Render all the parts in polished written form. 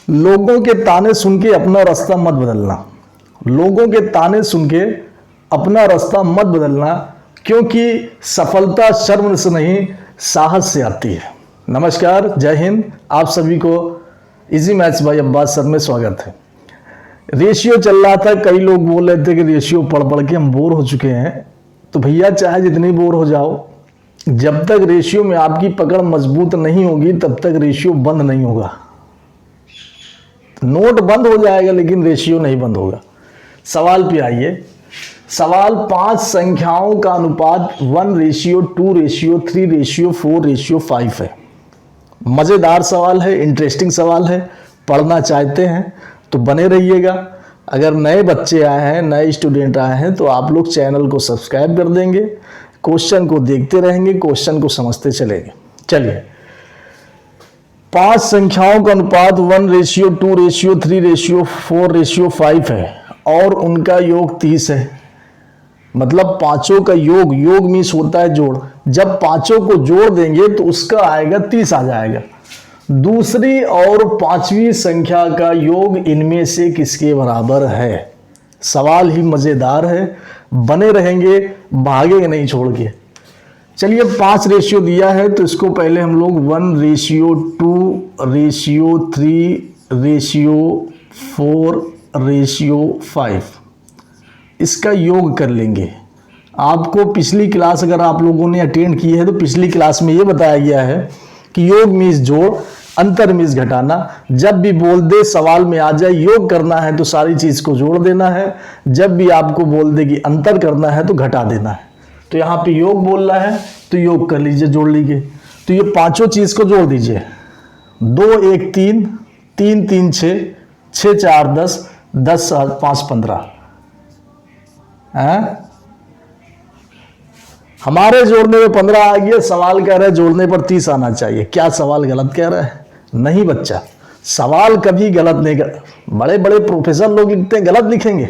लोगों के ताने सुन के अपना रास्ता मत बदलना। लोगों के ताने सुन के अपना रास्ता मत बदलना, क्योंकि सफलता शर्म से नहीं साहस से आती है। नमस्कार, जय हिंद। आप सभी को easy maths by Abbas sir में स्वागत है। रेशियो चल रहा था, कई लोग बोल रहे थे कि रेशियो पढ़ पढ़ के हम बोर हो चुके हैं। तो भैया चाहे जितनी बोर हो जाओ, जब तक रेशियो में आपकी पकड़ मजबूत नहीं होगी तब तक रेशियो बंद नहीं होगा। नोट बंद हो जाएगा लेकिन रेशियो नहीं बंद होगा। सवाल पे आइए। सवाल 5 संख्याओं का अनुपात 1:2:3:4:5 है। मज़ेदार सवाल है, इंटरेस्टिंग सवाल है। पढ़ना चाहते हैं तो बने रहिएगा। अगर नए बच्चे आए हैं, नए स्टूडेंट आए हैं तो आप लोग चैनल को सब्सक्राइब कर देंगे, क्वेश्चन को देखते रहेंगे, क्वेश्चन को समझते चलेंगे। चलिए, 5 संख्याओं का अनुपात 1:2:3:4:5 है और उनका योग 30 है। मतलब पांचों का योग, योग मीन्स होता है जोड़। जब पांचों को जोड़ देंगे तो उसका आएगा 30 आ जाएगा। दूसरी और पांचवी संख्या का योग इनमें से किसके बराबर है? सवाल ही मजेदार है, बने रहेंगे, भागेंगे नहीं छोड़ के। चलिए, 5 रेशियो दिया है तो इसको पहले हम लोग 1:2:3:4:5 इसका योग कर लेंगे। आपको पिछली क्लास अगर आप लोगों ने अटेंड की है तो पिछली क्लास में ये बताया गया है कि योग मीन्स जोड़, अंतर मीन्स घटाना। जब भी बोल दे सवाल में आ जाए योग करना है तो सारी चीज को जोड़ देना है। जब भी आपको बोल दे कि अंतर करना है तो घटा देना है। तो यहाँ पे योग बोल रहा है तो योग कर लीजिए, जोड़ लीजिए। तो ये पांचों चीज को जोड़ दीजिए। 2 1 3, 3 3 6, 6 4 10, 10 5 15। हमारे जोड़ने में 15 आ गया। सवाल कह रहा है जोड़ने पर 30 आना चाहिए। क्या सवाल गलत कह रहा है? नहीं बच्चा, सवाल कभी गलत नहीं कर। बड़े बड़े प्रोफेसर लोग लिखते हैं, गलत लिखेंगे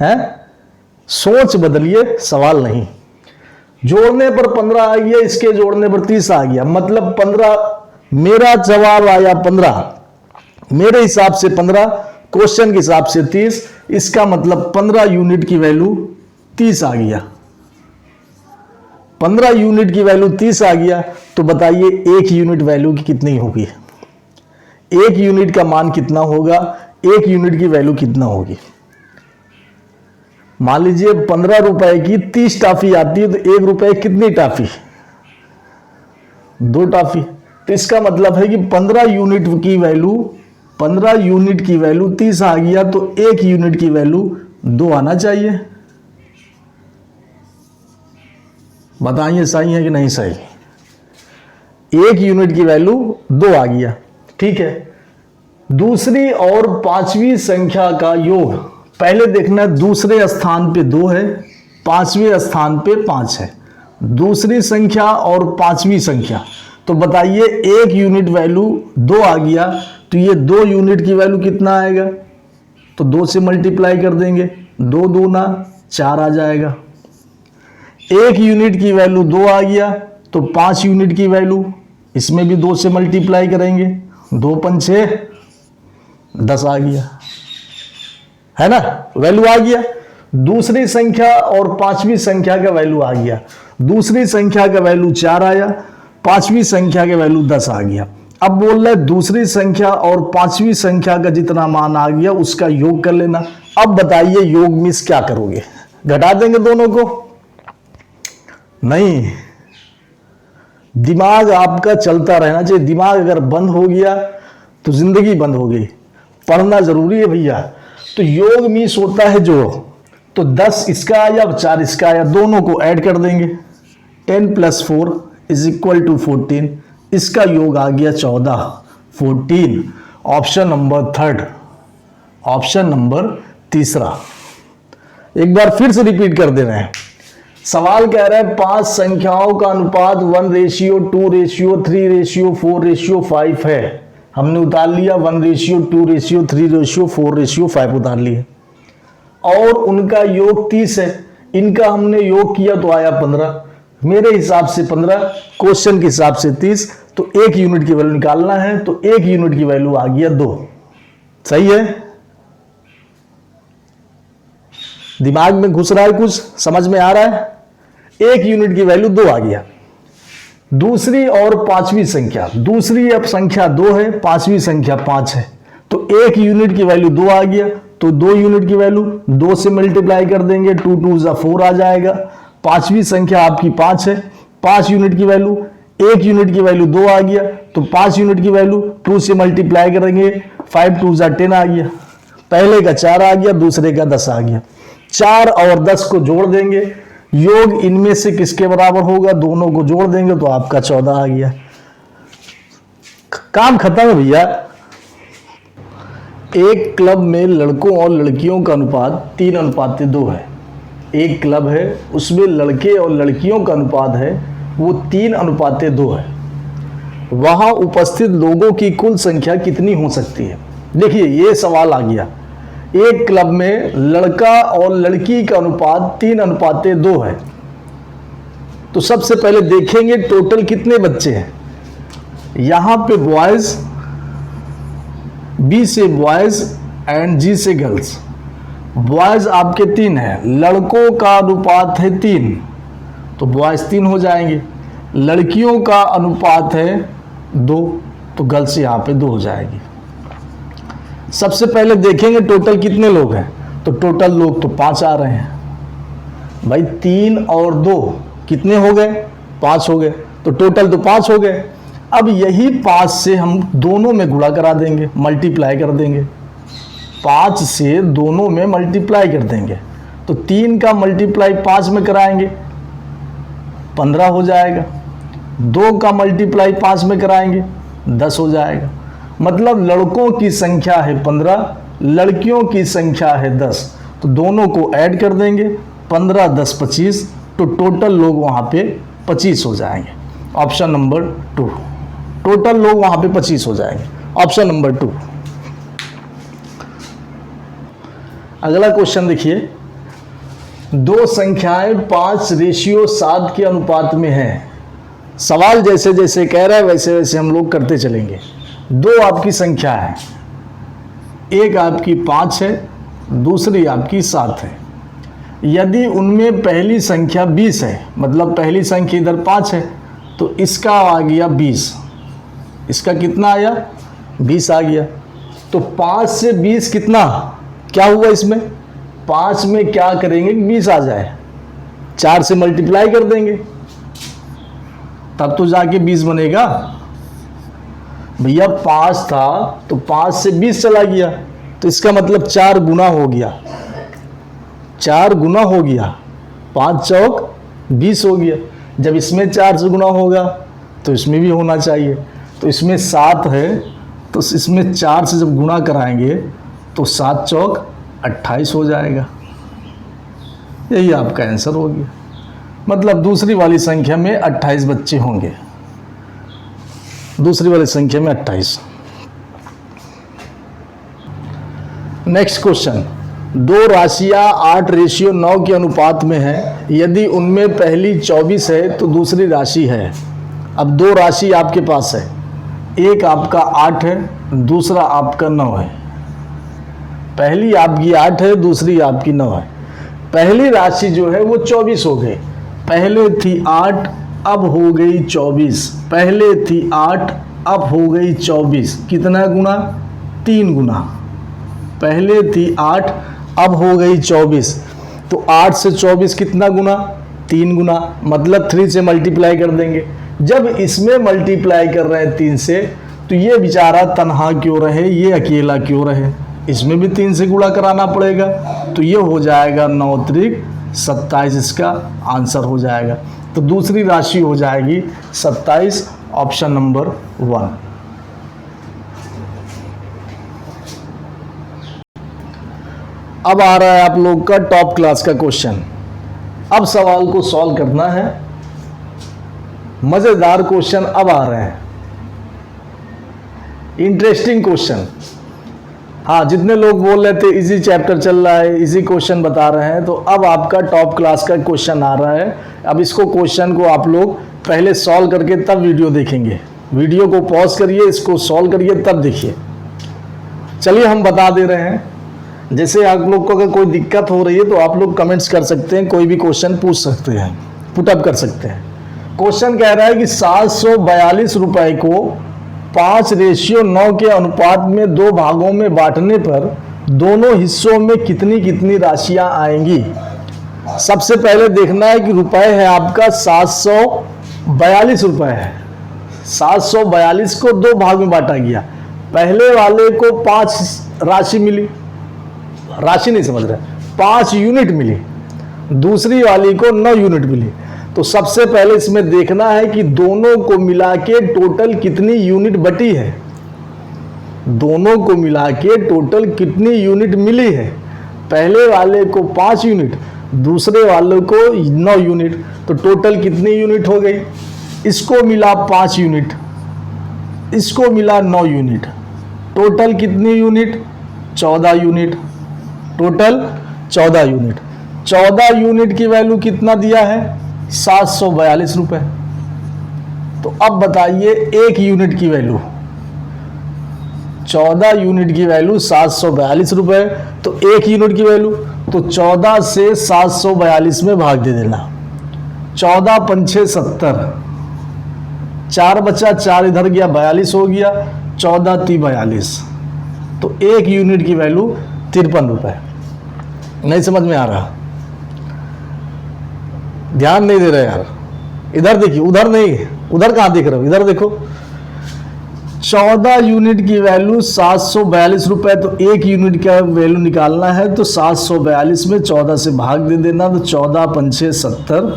हैं? सोच बदलिए, सवाल नहीं। जोड़ने पर 15 आ गया, इसके जोड़ने पर 30 आ गया। मतलब 15, मेरा जवाब आया 15, मेरे हिसाब से 15, क्वेश्चन के हिसाब से 30। इसका मतलब 15 यूनिट की वैल्यू 30 आ गया। 15 यूनिट की वैल्यू 30 आ गया। तो बताइए 1 यूनिट वैल्यू की कितनी होगी? 1 यूनिट का मान कितना होगा? 1 यूनिट की वैल्यू कितना होगी? मान लीजिए 15 रुपए की 30 टॉफी आती है तो 1 रुपए कितनी टॉफी? 2 टॉफी। तो इसका मतलब है कि 15 यूनिट की वैल्यू 30 आ गया तो 1 यूनिट की वैल्यू 2 आना चाहिए। बताइए सही है कि नहीं सही? 1 यूनिट की वैल्यू 2 आ गया, ठीक है। दूसरी और पांचवी संख्या का योग पहले देखना है। दूसरे स्थान पे 2 है, पांचवें स्थान पे 5 है। दूसरी संख्या और पांचवी संख्या, तो बताइए 1 यूनिट वैल्यू 2 आ गया तो ये 2 यूनिट की वैल्यू कितना आएगा? तो 2 से मल्टीप्लाई कर देंगे, 2 दूना 4 आ जाएगा। 1 यूनिट की वैल्यू 2 आ गया तो 5 यूनिट की वैल्यू, इसमें भी 2 से मल्टीप्लाई करेंगे, 2 5 6 10 आ गया, है ना? वैल्यू आ गया। दूसरी संख्या और पांचवी संख्या का वैल्यू आ गया। दूसरी संख्या का वैल्यू 4 आया, पांचवी संख्या का वैल्यू 10 आ गया। अब बोल रहे दूसरी संख्या और पांचवी संख्या का जितना मान आ गया उसका योग कर लेना। अब बताइए योग मीन्स क्या करोगे? घटा देंगे दोनों को? नहीं, दिमाग आपका चलता रहना चाहिए। दिमाग अगर बंद हो गया तो जिंदगी बंद हो गई। पढ़ना जरूरी है भैया। तो योग मीन्स होता है जोड़। तो 10 इसका आया, 4 इसका आया, दोनों को ऐड कर देंगे। 10 + 4 = 14। इसका योग आ गया 14, 14। Option number 3, option number 3। एक बार फिर से रिपीट कर दे रहे हैं। सवाल कह रहा है 5 संख्याओं का अनुपात 1:2:3:4:5 है। हमने उतार लिया 1:2:3:4:5 उतार लिए और उनका योग 30 है। इनका हमने योग किया तो आया 15। मेरे हिसाब से 15, क्वेश्चन के हिसाब से 30। तो 1 यूनिट की वैल्यू निकालना है तो 1 यूनिट की वैल्यू आ गया 2। सही है? दिमाग में घुस रहा है, कुछ समझ में आ रहा है? एक यूनिट की वैल्यू 2 आ गया। दूसरी और पांचवी संख्या, दूसरी अब संख्या 2 है, पांचवी संख्या 5 है, तो एक यूनिट की वैल्यू 2 आ गया, तो 2 यूनिट की वैल्यू 2 से मल्टीप्लाई कर देंगे, 2 2 जा 4 आ जाएगा। पांचवी संख्या आपकी 5 है, 5 यूनिट की वैल्यू, एक यूनिट की वैल्यू 2 आ गया, तो 5 यूनिट की वैल्यू 2 से मल्टीप्लाई करेंगे, 5 2 जा 10 आ गया। पहले का 4 आ गया, दूसरे का 10 आ गया। 4 और 10 को जोड़ देंगे, योग इनमें से किसके बराबर होगा, दोनों को जोड़ देंगे तो आपका 14 आ गया। काम खत्म है भैया। एक क्लब में लड़कों और लड़कियों का अनुपात 3:2 है। एक क्लब है, उसमें लड़के और लड़कियों का अनुपात है वो 3:2 है। वहां उपस्थित लोगों की कुल संख्या कितनी हो सकती है? देखिए ये सवाल आ गया। एक क्लब में लड़का और लड़की का अनुपात 3:2 है, तो सबसे पहले देखेंगे टोटल कितने बच्चे हैं। यहां पे बॉयज, बी से बॉयज एंड जी से गर्ल्स। बॉयज आपके 3 हैं, लड़कों का अनुपात है 3, तो बॉयज 3 हो जाएंगे। लड़कियों का अनुपात है 2, तो गर्ल्स यहां पे 2 हो जाएगी। सबसे पहले देखेंगे टोटल कितने लोग हैं, तो टोटल लोग तो 5 आ रहे हैं भाई। 3 और 2 कितने हो गए? 5 हो गए, तो टोटल तो 5 हो गए। अब यही 5 से हम दोनों में गुणा करा देंगे, मल्टीप्लाई कर देंगे। 5 से दोनों में मल्टीप्लाई कर देंगे, तो 3 का मल्टीप्लाई 5 में कराएंगे, 15 हो जाएगा। 2 का मल्टीप्लाई 5 में कराएंगे, 10 हो जाएगा। मतलब लड़कों की संख्या है 15, लड़कियों की संख्या है 10, तो दोनों को ऐड कर देंगे, 15 10 25, तो टोटल लोग वहां पे 25 हो जाएंगे। ऑप्शन नंबर 2, टोटल लोग वहां पे 25 हो जाएंगे। Option number 2। अगला क्वेश्चन देखिए, 2 संख्याएं 5:7 के अनुपात में हैं। सवाल जैसे जैसे कह रहा है वैसे वैसे हम लोग करते चलेंगे। 2 आपकी संख्या है, एक आपकी 5 है, दूसरी आपकी 7 है। यदि उनमें पहली संख्या 20 है, मतलब पहली संख्या इधर 5 है, तो इसका आ गया 20, इसका कितना आया? 20 आ गया। तो 5 से 20 कितना, क्या हुआ इसमें? 5 में क्या करेंगे कि 20 आ जाए, 4 से मल्टीप्लाई कर देंगे, तब तो जाके 20 बनेगा। भैया 5 था तो 5 से 20 चला गया, तो इसका मतलब 4 गुना हो गया, 4 गुना हो गया, 5 चौक 20 हो गया। जब इसमें 4 से गुना होगा तो इसमें भी होना चाहिए। तो इसमें 7 है, तो इसमें 4 से जब गुना कराएंगे तो 7 चौक 28 हो जाएगा। यही आपका आंसर हो गया। मतलब दूसरी वाली संख्या में 28 बच्चे होंगे, दूसरी वाली संख्या में 28। नेक्स्ट क्वेश्चन, 2 राशियां 8:9 के अनुपात में है। यदि उनमें पहली 24 है तो दूसरी राशि है। अब 2 राशि आपके पास है, एक आपका 8 है, दूसरा आपका 9 है। पहली आपकी 8 है, दूसरी आपकी 9 है। पहली राशि जो है वो 24 हो गई, पहले थी 8 अब हो गई 24, पहले थी 8 अब हो गई 24। कितना गुना? 3 गुना। पहले थी 8 अब हो गई 24, तो 8 से 24 कितना गुना? 3 गुना। मतलब 3 से मल्टीप्लाई कर देंगे। जब इसमें मल्टीप्लाई कर रहे हैं 3 से, तो ये बेचारा तन्हा क्यों रहे, ये अकेला क्यों रहे, इसमें भी 3 से गुणा कराना पड़ेगा। तो ये हो जाएगा 9 त्रिक 27, इसका आंसर हो जाएगा। तो दूसरी राशि हो जाएगी 27, ऑप्शन नंबर 1। अब आ रहा है आप लोग का टॉप क्लास का क्वेश्चन। अब सवाल को सॉल्व करना है, मजेदार क्वेश्चन अब आ रहे हैं, इंटरेस्टिंग क्वेश्चन। हाँ, जितने लोग बोल रहे थे इजी चैप्टर चल रहा है, इजी क्वेश्चन बता रहे हैं, तो अब आपका टॉप क्लास का क्वेश्चन आ रहा है। अब इसको क्वेश्चन को आप लोग पहले सॉल्व करके तब वीडियो देखेंगे। वीडियो को पॉज करिए, इसको सॉल्व करिए, तब देखिए। चलिए हम बता दे रहे हैं। जैसे आप लोग को अगर कोई दिक्कत हो रही है तो आप लोग कमेंट्स कर सकते हैं, कोई भी क्वेश्चन पूछ सकते हैं, पुटअप कर सकते हैं। क्वेश्चन कह रहा है कि 742 रुपए को 5:9 के अनुपात में 2 भागों में बांटने पर दोनों हिस्सों में कितनी कितनी राशियां आएंगी। सबसे पहले देखना है कि रुपए है आपका 742 रुपए है। 742 को 2 भाग में बांटा गया। पहले वाले को 5 राशि मिली, राशि नहीं समझ रहे, 5 यूनिट मिली। दूसरी वाली को 9 यूनिट मिली। तो सबसे पहले इसमें देखना है कि दोनों को मिला के टोटल कितनी यूनिट बटी है, दोनों को मिला के टोटल कितनी यूनिट मिली है। पहले वाले को 5 यूनिट, दूसरे वाले को 9 यूनिट, तो टोटल कितनी यूनिट हो गई। इसको मिला 5 यूनिट, इसको मिला 9 यूनिट, टोटल कितनी unit, 14 unit, total 14 unit. 14 unit की वैल्यू कितना दिया है, 742 रुपए। तो अब बताइए एक यूनिट की वैल्यू, 14 यूनिट की वैल्यू 742 रुपए, तो एक यूनिट की वैल्यू, तो 14 से 742 में भाग दे देना। 14 पंछे 70, 4 बचा, 4 इधर गया, 42 हो गया, 14 × 42, तो एक यूनिट की वैल्यू 53 रुपए। नहीं समझ में आ रहा, ध्यान नहीं दे रहे यार। इधर देखिए, उधर नहीं, उधर कहां देख रहे हो, इधर देखो। 14 यूनिट की वैल्यू 742 रुपए, तो एक यूनिट का वैल्यू निकालना है तो 742 में 14 से भाग दे देना, तो 14 पंछे 70,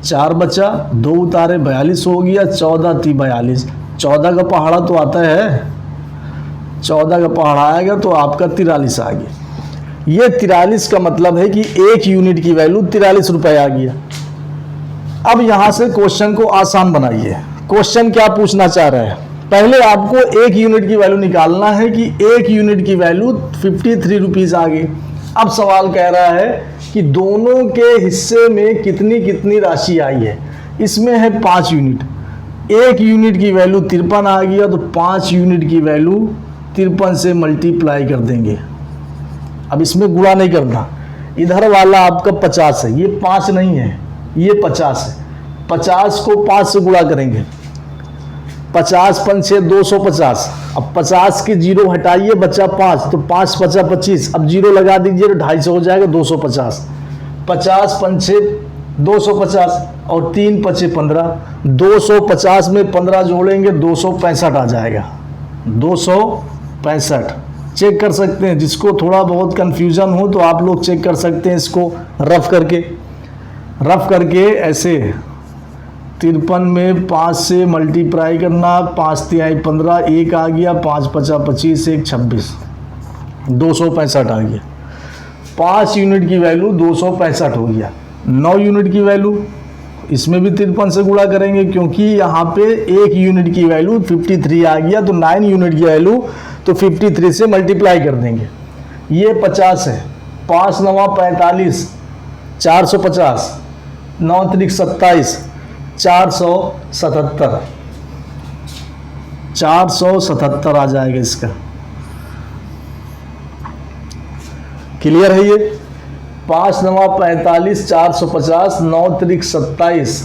4 बचा, 2 उतारे, 42 हो गया, 14 × 42, 14 का पहाड़ा तो आता है, 14 का पहाड़ा आएगा तो आपका 43 आ गया। ये 43 का मतलब है कि एक यूनिट की वैल्यू 43 रुपए आ गया। अब यहां से क्वेश्चन को आसान बनाइए। क्वेश्चन क्या पूछना चाह रहा है, पहले आपको एक यूनिट की वैल्यू निकालना है कि एक यूनिट की वैल्यू 53 रुपीज आ गई। अब सवाल कह रहा है कि दोनों के हिस्से में कितनी कितनी राशि आई है। इसमें है 5 यूनिट, एक यूनिट की वैल्यू 53 आ गया, तो 5 यूनिट की वैल्यू 53 से मल्टीप्लाई कर देंगे। अब इसमें गुणा नहीं करना, इधर वाला आपका 50 है, ये 5 नहीं है, ये 50 है। 50 को 5 से गुणा करेंगे, 50 पंछे 250। अब 50 के 0 हटाइए, बचा 5, तो 5 बचा 25, अब 0 लगा दीजिए तो 250 हो जाएगा, 250। 50 पंछे 250 और 3 पचे 15, 250 में 15 जोड़ेंगे 265 आ जाएगा, 265। चेक कर सकते हैं, जिसको थोड़ा बहुत कन्फ्यूजन हो तो आप लोग चेक कर सकते हैं इसको रफ करके ऐसे 53 में 5 से मल्टीप्लाई करना, 5 तिहाई 15, 1 आ गया, 5 पचा 25, 1 26, 265 आ गया। 5 यूनिट की वैल्यू 265 हो गया। 9 यूनिट की वैल्यू, इसमें भी 53 से गुणा करेंगे क्योंकि यहाँ पे एक यूनिट की वैल्यू 53 आ गया, तो 9 यूनिट की वैल्यू तो 53 से मल्टीप्लाई कर देंगे। ये 50 है, 5 × 9 45, 450, 9 × 3 27, 477, 477 आ जाएगा इसका। क्लियर है ये? 5 × 9 45, 450, 9 × 3 27,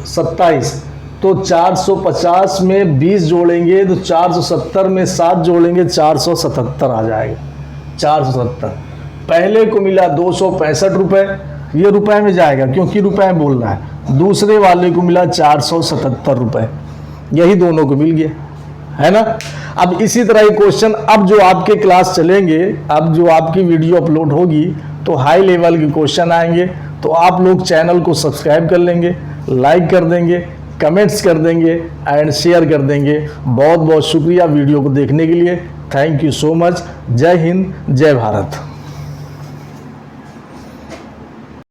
27, तो 450 में 20 जोड़ेंगे तो 470 में 7 जोड़ेंगे 477 आ जाएगा। 470 पहले को मिला 265 रुपए, ये रुपए में जाएगा क्योंकि रुपए में बोल रहा है। दूसरे वाले को मिला 477 रुपए, यही दोनों को मिल गया, है ना। अब इसी तरह ये क्वेश्चन अब जो आपके क्लास चलेंगे, अब जो आपकी वीडियो अपलोड होगी तो हाई लेवल के क्वेश्चन आएंगे, तो आप लोग चैनल को सब्सक्राइब कर लेंगे, लाइक कर देंगे, कमेंट्स कर देंगे एंड शेयर कर देंगे। बहुत बहुत शुक्रिया वीडियो को देखने के लिए। Thank you so much. जय हिंद, जय भारत।